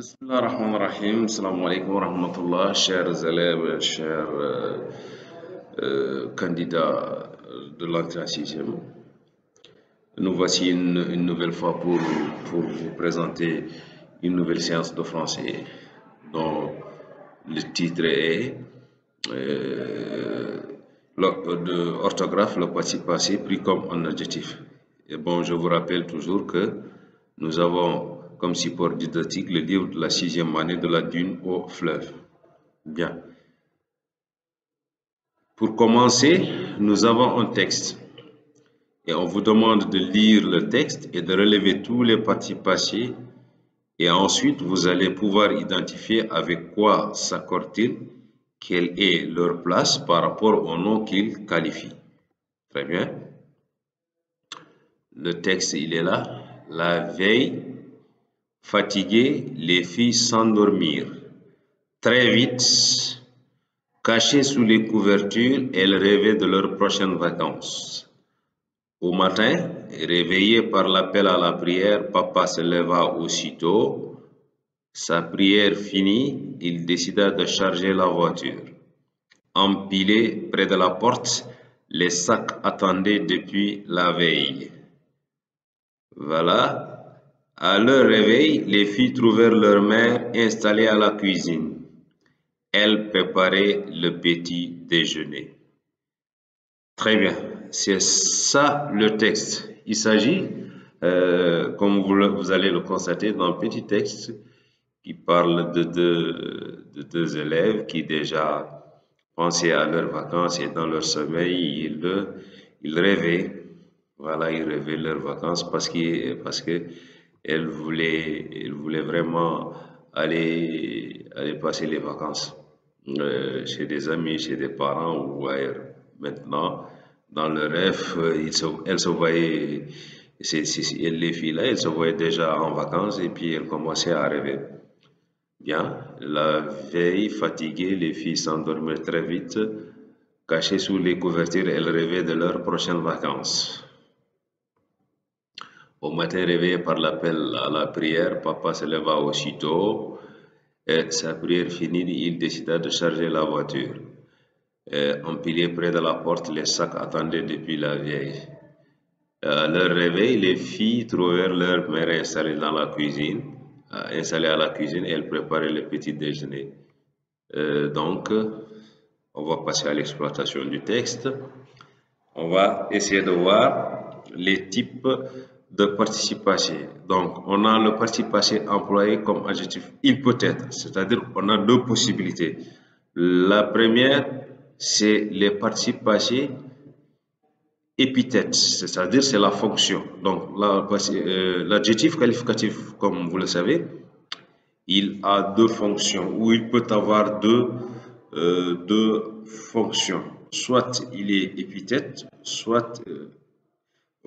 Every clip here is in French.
Bismillahirrahmanirrahim. Assalamu alaikum wa rahmatullah, chers élèves, chers candidats de l'entrée en sixième. Nous voici une nouvelle fois pour vous présenter une nouvelle séance de français dont le titre est de orthographe, le participe passé pris comme un adjectif. Et bon, je vous rappelle toujours que nous avons comme support didactique le livre de la 6e année de la dune au fleuve. Bien. Pour commencer, nous avons un texte. Et on vous demande de lire le texte et de relever tous les participes passés. Et ensuite, vous allez pouvoir identifier avec quoi s'accordent-ils, quelle est leur place par rapport au nom qu'ils qualifient. Très bien. Le texte, il est là. La veille, fatiguées, les filles s'endormirent. Très vite, cachées sous les couvertures, elles rêvaient de leurs prochaines vacances. Au matin, réveillé par l'appel à la prière, papa se leva aussitôt. Sa prière finie, il décida de charger la voiture. Empilés près de la porte, les sacs attendaient depuis la veille. Voilà. À leur réveil, les filles trouvèrent leur mère installée à la cuisine. Elle préparait le petit déjeuner. Très bien, c'est ça le texte. Il s'agit, comme vous allez le constater, d'un petit texte qui parle de deux élèves qui déjà pensaient à leurs vacances et dans leur sommeil, ils rêvaient. Voilà, ils rêvaient leurs vacances parce que elles voulaient vraiment aller passer les vacances chez des amis, chez des parents ou ailleurs. Maintenant, dans le rêve, elles se voyaient, les filles-là, elles se voyaient déjà en vacances et puis elles commençaient à rêver. Bien, la veille, fatiguées, les filles s'endormirent très vite. Cachées sous les couvertures, elles rêvaient de leurs prochaines vacances. Au matin, réveillé par l'appel à la prière, papa se leva aussitôt. Et sa prière finie, il décida de charger la voiture. Empilés près de la porte, les sacs attendaient depuis la veille. À leur réveil, les filles trouvèrent leur mère installée dans la cuisine. Installée à la cuisine, elle préparait le petit déjeuner. Donc, on va passer à l'exploitation du texte. On va essayer de voir les types de participe passé. Donc, on a le participe passé employé comme adjectif il peut être, c'est-à-dire on a deux possibilités. La première, c'est les participes passés épithètes, c'est-à-dire c'est la fonction. Donc, l'adjectif qualificatif, comme vous le savez, il a deux fonctions, ou il peut avoir deux fonctions. Soit il est épithète, soit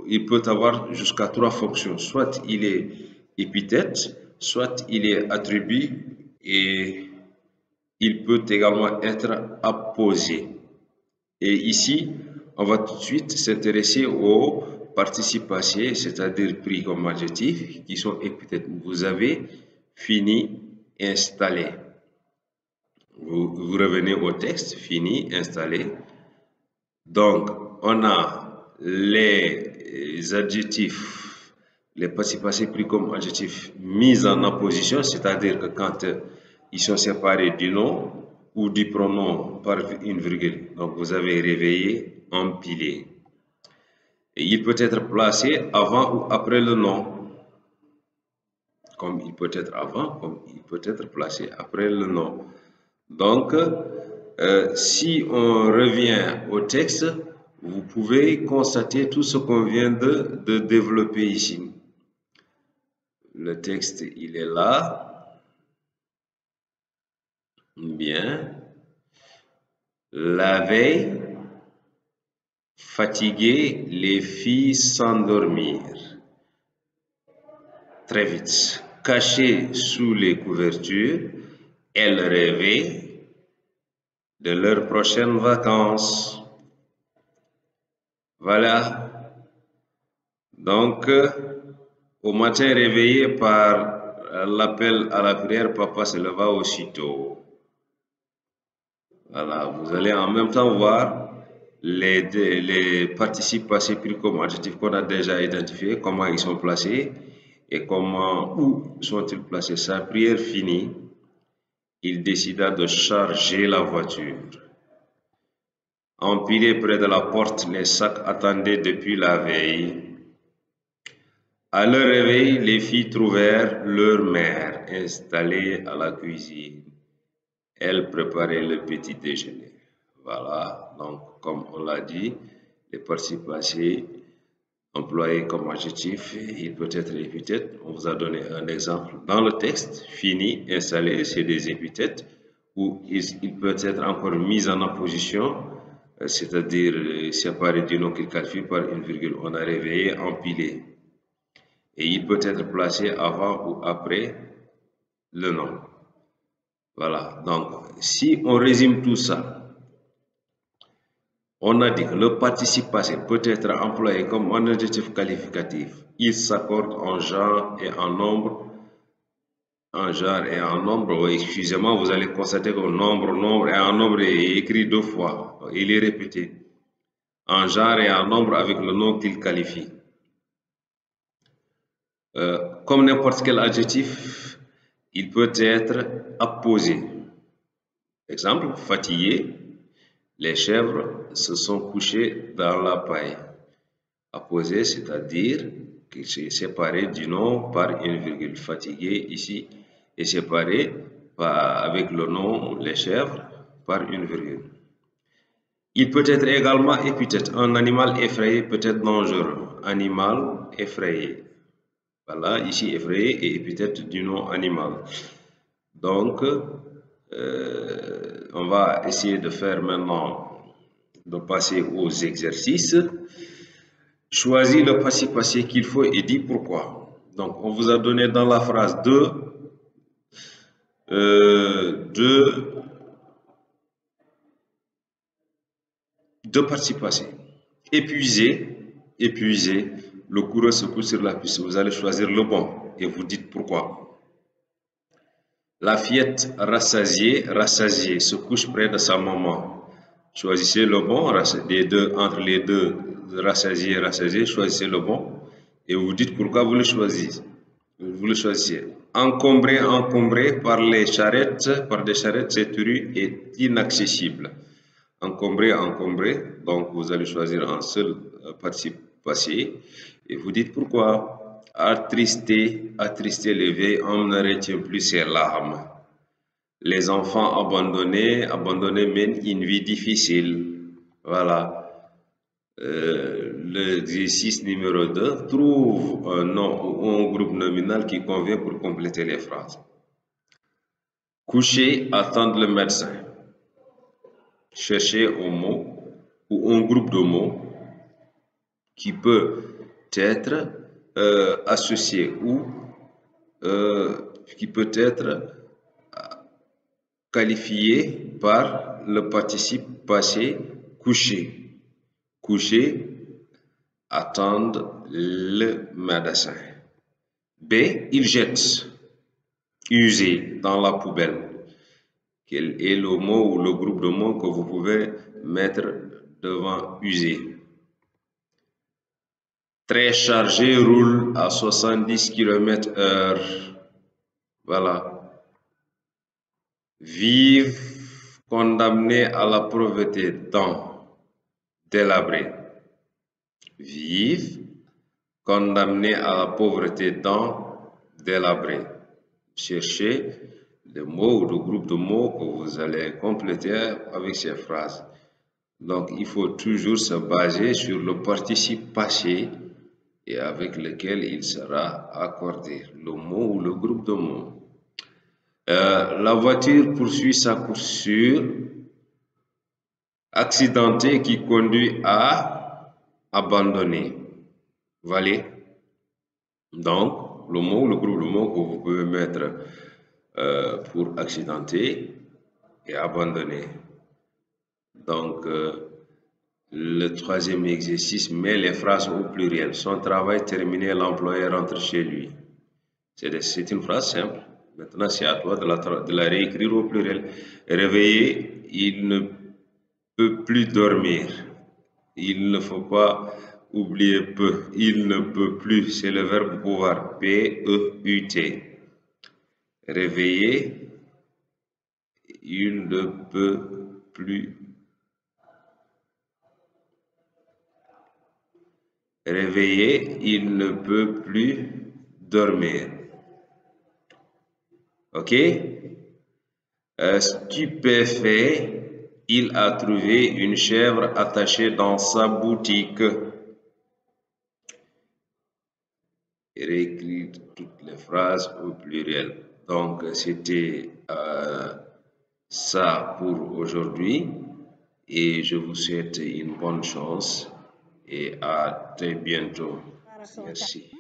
il peut avoir jusqu'à trois fonctions. Soit il est épithète, soit il est attribut et il peut également être apposé. Et ici, on va tout de suite s'intéresser aux participes passés, c'est-à-dire pris comme adjectif, qui sont épithètes. Vous avez fini, installé. Vous revenez au texte, fini, installé. Donc, on a les adjectifs, les participes passés pris comme adjectifs mis en apposition, c'est-à-dire que quand ils sont séparés du nom ou du pronom par une virgule. Donc, vous avez réveillé, empilé. Et il peut être placé avant ou après le nom. Comme il peut être avant, comme il peut être placé après le nom. Donc, si on revient au texte, vous pouvez constater tout ce qu'on vient de développer ici. Le texte, il est là. Bien. La veille, fatiguées, les filles s'endormirent. Très vite. Cachées sous les couvertures, elles rêvaient de leurs prochaines vacances. Voilà. Donc, au matin réveillé par l'appel à la prière, papa se leva aussitôt. Voilà, vous allez en même temps voir les participes passés pris comme adjectifs qu'on a déjà identifiés, comment ils sont placés et comment, où sont-ils placés. Sa prière finie, il décida de charger la voiture. Empilés près de la porte, les sacs attendaient depuis la veille. À leur réveil, les filles trouvèrent leur mère installée à la cuisine. Elle préparait le petit déjeuner. Voilà, donc comme on l'a dit, les participes passés employés comme adjectif, il peut être épithète. On vous a donné un exemple dans le texte. Fini, installé, c'est des épithètes. Ou il peut être encore mis en opposition, c'est-à-dire séparé du nom qu'il qualifie par une virgule. On a réveillé, empilé. Et il peut être placé avant ou après le nom. Voilà, donc si on résume tout ça, on a dit que le participe passé peut être employé comme un adjectif qualificatif. Il s'accorde en genre et en nombre. En genre et en nombre, oui, excusez-moi, vous allez constater que nombre et en nombre est écrit deux fois. Il est répété. En genre et en nombre avec le nom qu'il qualifie. Comme n'importe quel adjectif, il peut être apposé. Exemple, fatigué, les chèvres se sont couchées dans la paille. Apposé, c'est-à-dire qu'il s'est séparé du nom par une virgule. Fatigué, ici, est séparé avec le nom les chèvres par une virgule. Il peut être également épithète. Un animal effrayé peut être dangereux. Animal effrayé. Voilà, ici effrayé et épithète du nom animal. Donc, on va essayer de faire maintenant, de passer aux exercices. Choisis le participe passé qu'il faut et dis pourquoi. Donc, on vous a donné dans la phrase deux participes passés. Épuisé, le coureur se couche sur la piste. Vous allez choisir le bon et vous dites pourquoi. La fillette rassasiée se couche près de sa maman. Choisissez le bon, entre les deux, rassasié, choisissez le bon et vous dites pourquoi vous le choisissez. Encombré par des charrettes, cette rue est inaccessible. Encombré, donc vous allez choisir un seul participe passé et vous dites pourquoi. Attristé, l'éveil, on ne retient plus ses larmes. Les enfants abandonnés mènent une vie difficile. Voilà. L'exercice numéro 2, trouve un nom ou un groupe nominal qui convient pour compléter les phrases. Coucher, attendre le médecin. Chercher un mot ou un groupe de mots qui peut être associé ou qui peut être qualifié par le participe passé coucher. Coucher, attendre le médecin. B, il jette, user dans la poubelle. Quel est le mot ou le groupe de mots que vous pouvez mettre devant user? Très chargé, roule à 70 km/h. Voilà. Vive, condamné à la pauvreté dans. Délabré. Vive, condamné à la pauvreté dans. Délabré. Cherchez le mot ou le groupe de mots que vous allez compléter avec ces phrases. Donc, il faut toujours se baser sur le participe passé et avec lequel il sera accordé, le mot ou le groupe de mots. La voiture poursuit sa course sur accidenté qui conduit à abandonner. Valet. Donc, le mot ou le groupe de mots que vous pouvez mettre pour accidenté et abandonner. Donc, le troisième exercice met les phrases au pluriel. Son travail terminé, l'employé rentre chez lui. C'est une phrase simple. Maintenant, c'est à toi de la réécrire au pluriel. Réveillé, il ne peut plus dormir. Il ne faut pas oublier peut. Il ne peut plus. C'est le verbe pouvoir. P-E-U-T. Réveillé, il ne peut plus. Réveillé, il ne peut plus dormir. OK? Stupéfait, il a trouvé une chèvre attachée dans sa boutique. Réécrire toutes les phrases au pluriel. Donc, c'était ça pour aujourd'hui et je vous souhaite une bonne chance et à très bientôt. Merci.